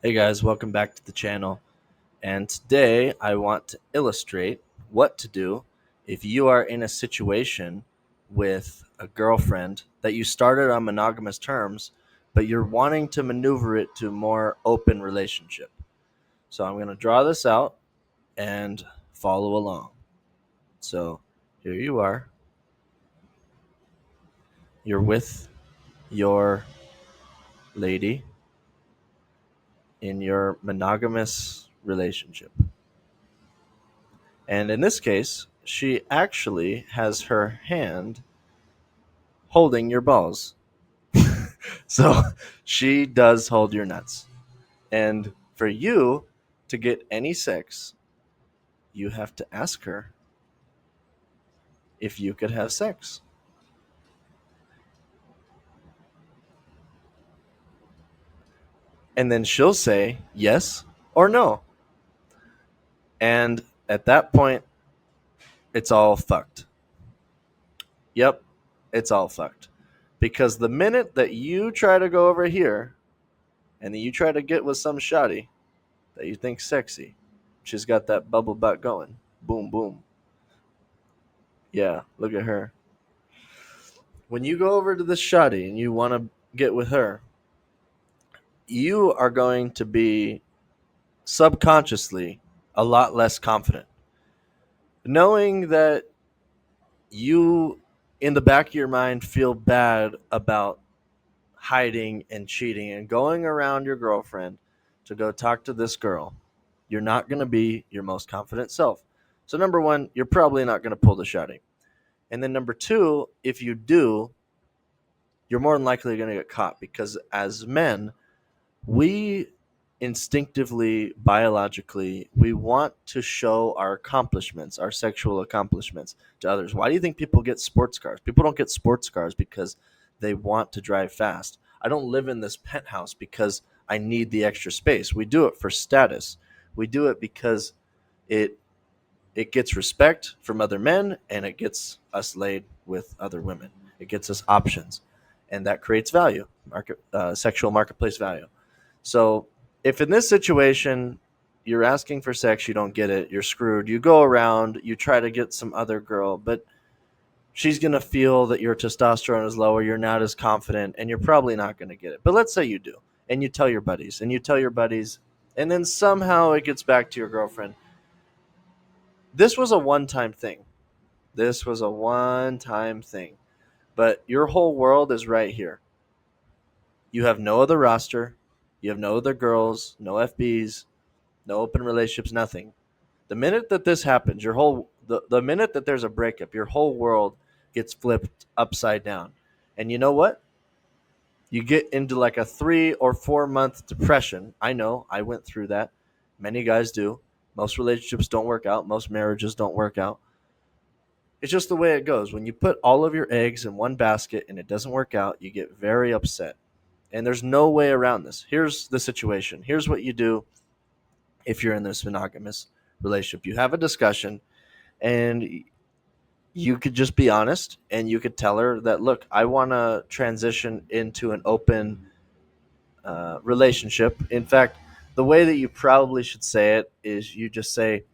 Hey guys, welcome back to the channel. And today I want to illustrate what to do if you are in a situation with a girlfriend that you started on monogamous terms, but you're wanting to maneuver it to a more open relationship. So I'm going to draw this out and follow along. So here you are. You're with your lady in your monogamous relationship. And in this case, she actually has her hand holding your balls. So she does hold your nuts. And for you to get any sex, you have to ask her if you could have sex. And then she'll say yes or no. And at that point, it's all fucked. Yep, it's all fucked. Because the minute that you try to go over here and then you try to get with some shoddy that you think sexy, she's got that bubble butt going. Boom, boom. Yeah, look at her. When you go over to this shoddy and you want to get with her, you are going to be subconsciously a lot less confident. Knowing that you, in the back of your mind, feel bad about hiding and cheating and going around your girlfriend to go talk to this girl, you're not going to be your most confident self. So, number one, you're probably not going to pull the shoddy. And then, number two, if you do, you're more than likely going to get caught because as men, we instinctively, biologically, we want to show our accomplishments, our sexual accomplishments to others. Why do you think people get sports cars? People don't get sports cars because they want to drive fast. I don't live in this penthouse because I need the extra space. We do it for status. We do it because it it gets respect from other men and it gets us laid with other women. It gets us options, and that creates value, sexual marketplace value. So if in this situation you're asking for sex, you don't get it, you're screwed. You go around, you try to get some other girl, but she's going to feel that your testosterone is lower, you're not as confident, and you're probably not going to get it. But let's say you do, and you tell your buddies, and then somehow it gets back to your girlfriend. This was a one time thing. This was a one time thing. But your whole world is right here. You have no other roster. You have no other girls, no FBs, no open relationships, nothing. The minute that this happens, the minute that there's a breakup, your whole world gets flipped upside down. And you know what? You get into like a 3 or 4 month depression. I know, I went through that. Many guys do. Most relationships don't work out. Most marriages don't work out. It's just the way it goes. When you put all of your eggs in one basket and it doesn't work out, you get very upset. And there's no way around this. Here's the situation. Here's what you do if you're in this monogamous relationship. You have a discussion and you could just be honest and you could tell her that, look, I want to transition into an open relationship. In fact, the way that you probably should say it is you just say,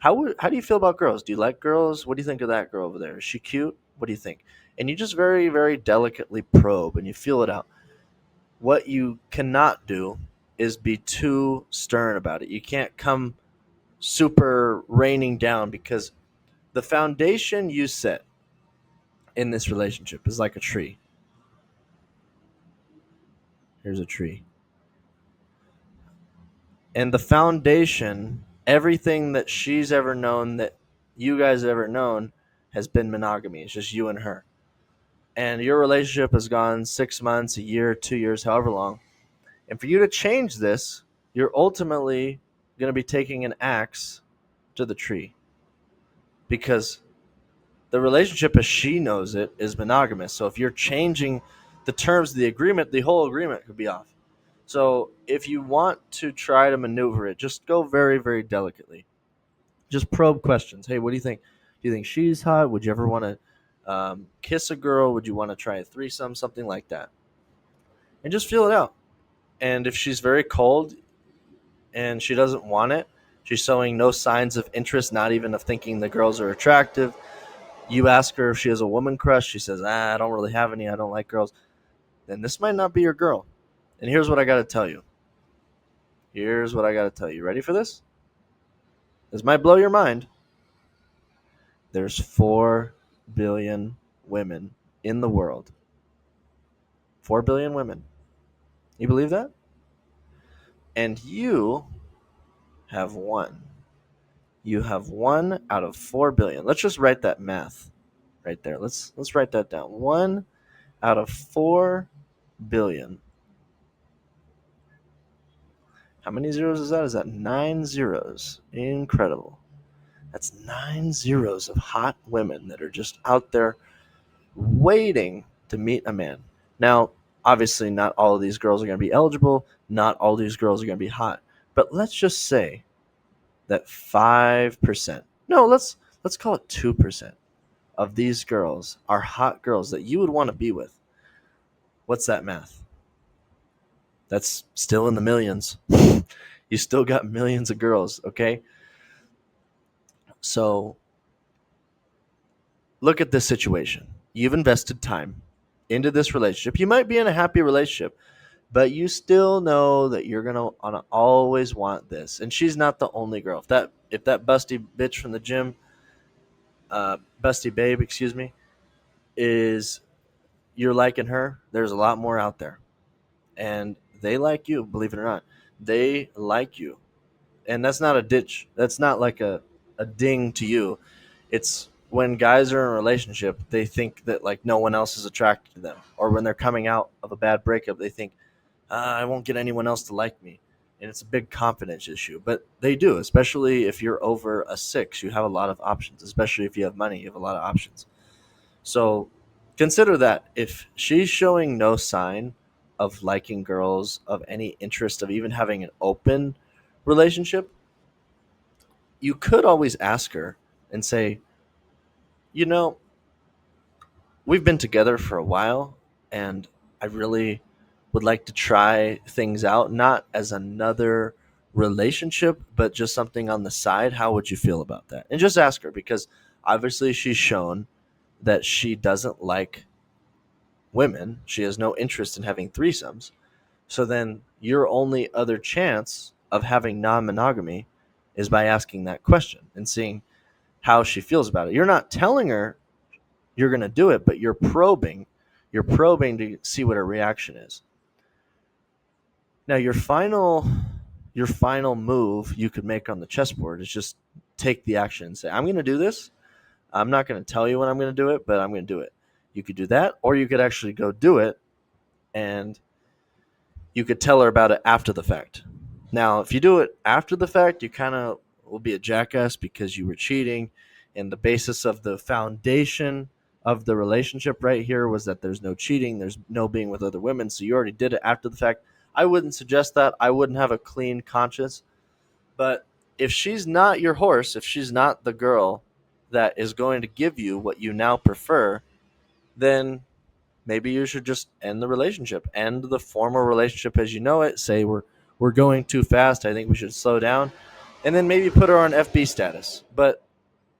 how do you feel about girls? Do you like girls? What do you think of that girl over there? Is she cute? What do you think? And you just very, very delicately probe and you feel it out. What you cannot do is be too stern about it. You can't come super raining down because the foundation you set in this relationship is like a tree. Here's a tree. And the foundation, everything that she's ever known, that you guys ever known, has been monogamy. It's just you and her. And your relationship has gone 6 months, a year, 2 years, however long. And for you to change this, you're ultimately going to be taking an axe to the tree because the relationship as she knows it is monogamous. So if you're changing the terms of the agreement, the whole agreement could be off. So if you want to try to maneuver it, just go very, very delicately. Just probe questions. Hey, what do you think? Do you think she's hot? Would you ever want to kiss a girl? Would you want to try a threesome? Something like that. And just feel it out. And if she's very cold, and she doesn't want it. She's showing no signs of interest, not even of thinking the girls are attractive. You ask her if she has a woman crush. She says, I don't really have any. I don't like girls. Then this might not be your girl. And here's what I got to tell you. Here's what I got to tell you. Ready for this? This might blow your mind. There's 4 billion women in the world. 4 billion women. You believe that? And you have one. You have one out of 4 billion. Let's just write that math right there. Let's write that down. One out of 4 billion. How many zeros is that? Is that 9 zeros? Incredible. That's 9 zeros of hot women that are just out there waiting to meet a man. Now, obviously, not all of these girls are going to be eligible. Not all these girls are going to be hot. But let's just say that 5%. No, let's call it 2% of these girls are hot girls that you would want to be with. What's that math? That's still in the millions. You still got millions of girls, okay? So look at this situation. You've invested time into this relationship. You might be in a happy relationship, but you still know that you're gonna always want this. And she's not the only girl. If that busty bitch from the gym, busty babe, excuse me, is you're liking her, there's a lot more out there. And they like you, believe it or not. They like you. And that's not a ditch. That's not like a ding to you. It's when guys are in a relationship, they think that like no one else is attracted to them. Or when they're coming out of a bad breakup, they think, I won't get anyone else to like me. And it's a big confidence issue. But they do, especially if you're over a 6. You have a lot of options. Especially if you have money, you have a lot of options. So consider that if she's showing no sign of liking girls, of any interest, of even having an open relationship, you could always ask her and say, you know, we've been together for a while and I really would like to try things out, not as another relationship, but just something on the side. How would you feel about that? And just ask her because obviously she's shown that she doesn't like women. She has no interest in having threesomes. So then your only other chance of having non monogamy is by asking that question and seeing how she feels about it. You're not telling her you're going to do it, but you're probing. You're probing to see what her reaction is. Now, your final move you could make on the chessboard is just take the action and say, I'm going to do this. I'm not going to tell you when I'm going to do it, but I'm going to do it. You could do that, or you could actually go do it, and you could tell her about it after the fact. Now, if you do it after the fact, you kind of will be a jackass because you were cheating, and the basis of the foundation of the relationship right here was that there's no cheating, there's no being with other women, so you already did it after the fact. I wouldn't suggest that. I wouldn't have a clean conscience. But if she's not your horse, if she's not the girl that is going to give you what you now prefer, then maybe you should just end the relationship, end the formal relationship as you know it. Say we're going too fast. I think we should slow down, and then maybe put her on FB status. But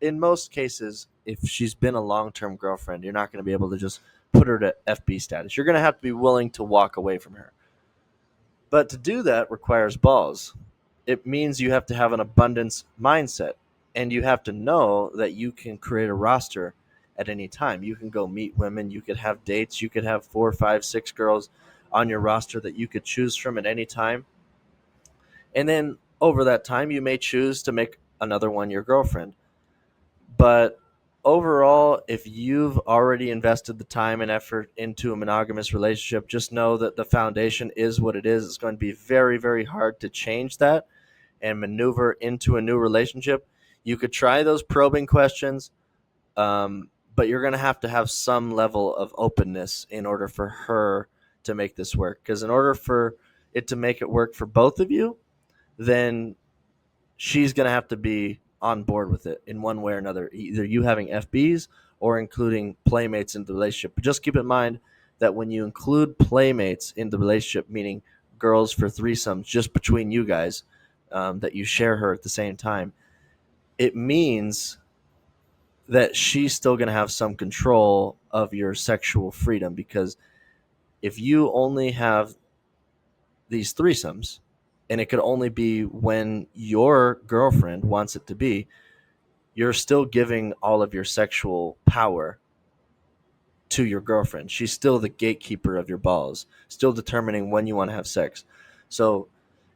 in most cases, if she's been a long-term girlfriend, you're not going to be able to just put her to FB status. You're going to have to be willing to walk away from her. But to do that requires balls. It means you have to have an abundance mindset, and you have to know that you can create a roster at any time. You can go meet women, you could have dates, you could have 4, 5, 6 girls on your roster that you could choose from at any time. And then over that time, you may choose to make another one your girlfriend. But overall, if you've already invested the time and effort into a monogamous relationship, just know that the foundation is what it is. It's going to be very, very hard to change that and maneuver into a new relationship. You could try those probing questions, but you're going to have some level of openness in order for her to make this work. Because in order for it to make it work for both of you, then she's going to have to be on board with it in one way or another, either you having FBs or including playmates in the relationship. But just keep in mind that when you include playmates in the relationship, meaning girls for threesomes just between you guys, that you share her at the same time, it means that she's still going to have some control of your sexual freedom. Because if you only have these threesomes and it could only be when your girlfriend wants it to be, you're still giving all of your sexual power to your girlfriend. She's still the gatekeeper of your balls, still determining when you want to have sex. So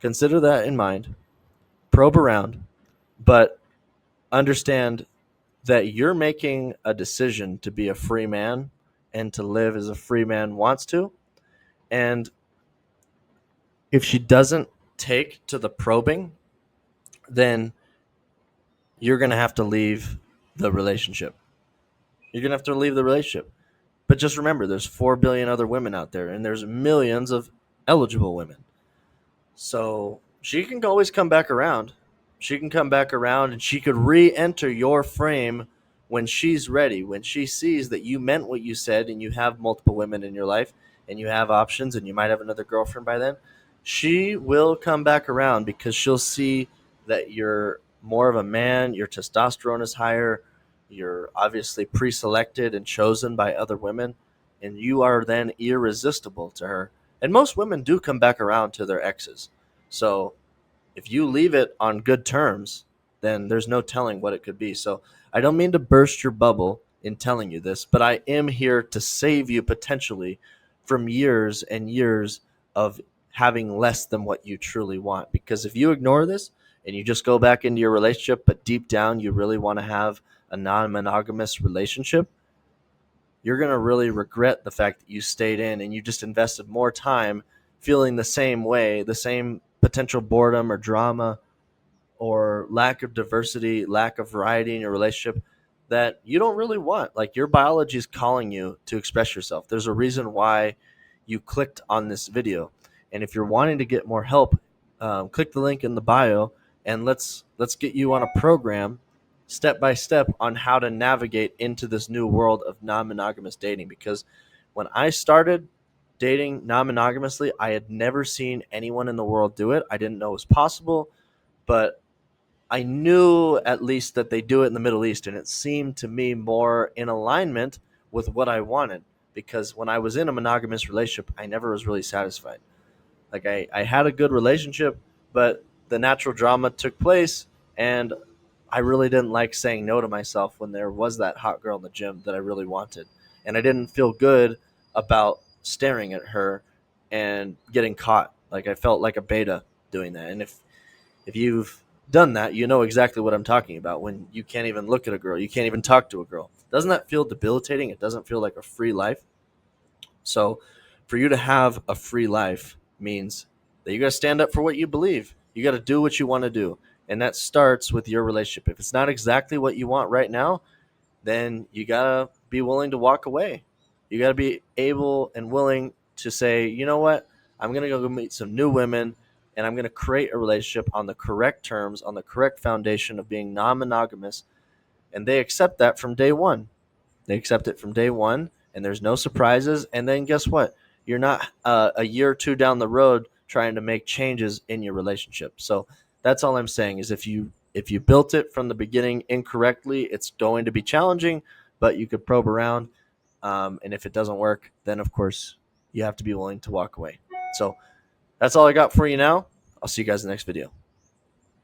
consider that in mind, probe around, but understand that you're making a decision to be a free man and to live as a free man wants to. And if she doesn't take to the probing, then you're going to have to leave the relationship. You're going to have to leave the relationship. But just remember, there's 4 billion other women out there, and there's millions of eligible women. So she can always come back around. She can come back around and she could re enter your frame when she's ready, when she sees that you meant what you said and you have multiple women in your life and you have options and you might have another girlfriend by then. She will come back around because she'll see that you're more of a man, your testosterone is higher, you're obviously pre selected and chosen by other women, and you are then irresistible to her. And most women do come back around to their exes. So if you leave it on good terms, then there's no telling what it could be. So I don't mean to burst your bubble in telling you this, but I am here to save you potentially from years and years of having less than what you truly want. Because if you ignore this and you just go back into your relationship, but deep down you really want to have a non-monogamous relationship, you're going to really regret the fact that you stayed in and you just invested more time feeling the same way, the same potential boredom or drama or lack of diversity, lack of variety in your relationship that you don't really want. Like, your biology is calling you to express yourself. There's a reason why you clicked on this video. And if you're wanting to get more help, click the link in the bio and let's get you on a program step by step on how to navigate into this new world of non-monogamous dating. Because when I started dating non-monogamously, I had never seen anyone in the world do it. I didn't know it was possible, but I knew at least that they do it in the Middle East, and it seemed to me more in alignment with what I wanted. Because when I was in a monogamous relationship, I never was really satisfied. Like, I had a good relationship, but the natural drama took place, and I really didn't like saying no to myself when there was that hot girl in the gym that I really wanted. And I didn't feel good about staring at her and getting caught. Like, I felt like a beta doing that. And if you've done that, you know exactly what I'm talking about. When you can't even look at a girl, you can't even talk to a girl. Doesn't that feel debilitating? It doesn't feel like a free life. So for you to have a free life means that you got to stand up for what you believe. You got to do what you want to do. And that starts with your relationship. If it's not exactly what you want right now, then you got to be willing to walk away. You got to be able and willing to say, you know what? I'm going to go meet some new women and I'm going to create a relationship on the correct terms, on the correct foundation of being non monogamous. And they accept that from day one. They accept it from day one, and there's no surprises. And then guess what? You're not a year or two down the road trying to make changes in your relationship. So that's all I'm saying is if you built it from the beginning incorrectly, it's going to be challenging, but you could probe around. And if it doesn't work, then of course you have to be willing to walk away. So that's all I got for you now. I'll see you guys in the next video.